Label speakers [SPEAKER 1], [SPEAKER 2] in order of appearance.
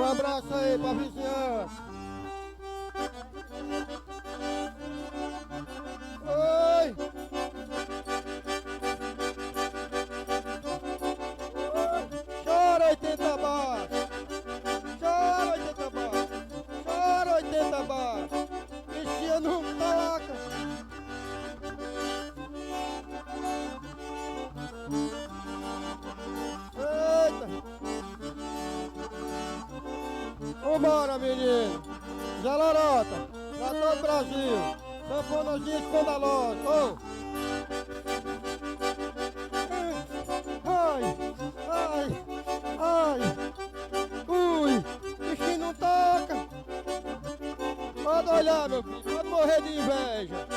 [SPEAKER 1] Um abraço aí pra vizinhança. Oi! Chora 80 bar! Chora 80 bar! Chora 80 bar! Esse ano não taca! Eita! Vambora, menino! Zé Lorota! Pra todo o Brasil! Sanfonazinha escandalosa! Oh. Ai! Ai! Ai! Ui! Bichinho não toca! Pode olhar, meu filho! Pode morrer de inveja!